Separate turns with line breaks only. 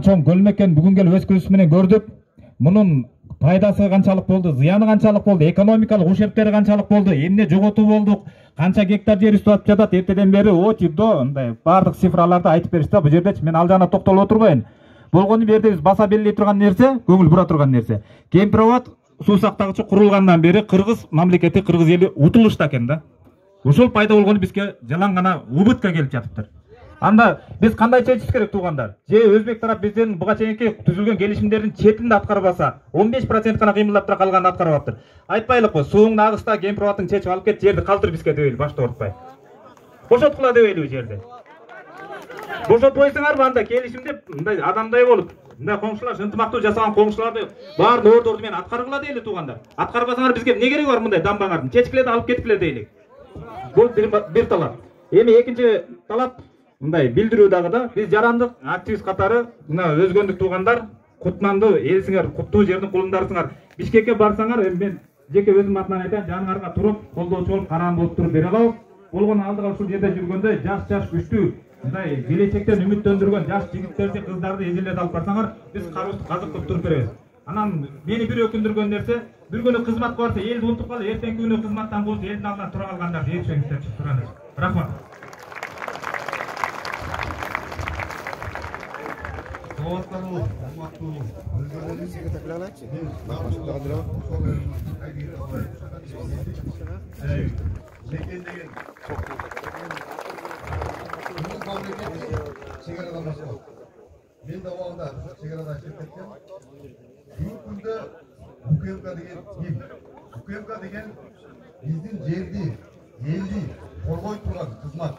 чоң көлмө экен, бүгүн келип өз көзүбүз менен көрдүк. Мунун пайдасы канчалык болду, зыяны канчалык болду, экономикалык ушерптери канчалык болду, эмне жоготуу болдук, канча гектар жер үстүп жатат, эртеден бери от идо, мындай баардык цифраларды айтып беришти. Бул жердечи мен ал жагына токтолуп отурбайын. Болгону бул жерде биз баса белгилей турган нерсе, көңүл бура турган нерсе. Кемпирабад суу сактагычы курулгандан бери Кыргыз мамлекети, Кыргыз эли утулушта экен да. Ушул пайда болгону бизге жалаң гана убытка келип жатыптыр. Анда биз кандай чечиш керек туугандар? Же Өзбек тарап биздин буга чейинки түзүлгөн келишимдердин четинде аткарбаса, 15% гана кыймылдап тура калганын аткарбаптыр. Айтпайлыкпы, сууңду агыста Кемпирабадтын чечип алып кет, жерди калтыр бизге дебейли, башты ортпай. Бошоткула дебейли жерди. Бошотпойсуңарбы анда келишимде мындай адамдай болуп, мындай коңшулар ынтымактуу жасаган коңшуларды баарын ордорду менен аткаргыла дейли туугандар. Аткарбасаңар бизге эмне кереги бар мындай дамбаңардын? Чечкиле алып кеткиле дейли. Бул бир талап. Эми экинчи талап мындай билдирүү дагы да, биз жарандык активист катары мына өзгөндүк туугандар кутманды элсиңер, куттуу жердин кулундарысыңар. Бишкекке барсаңар, эми мен жеке өзүм атынан айтайын, жаныңарга туруп, колдоочу болуп, караан болуп туруп бере алабыз. Болгону алдыга ушул жерде жүргөндө жаш күчтүү, мындай келечектен үмүттөндүргөн жаш жигиттерди, кыздарды эжелерди алып барсаңар, биз карыбызды казыктып туруп беребиз. Анан мени бир өкүндүргөн нерсе, бир күнү кызматка барса, элди унутуп калып, эртеңки күнү кызматтан болуп, элдин алдынан тура калгандарды ээрчеңиздер чыгып турган. Рахмат.
Мен de o anda çekerada şirketken büyük günde Ukemka degen ip. Ukemka degen bizden жерди, eldi, korgoy turgan kızmat.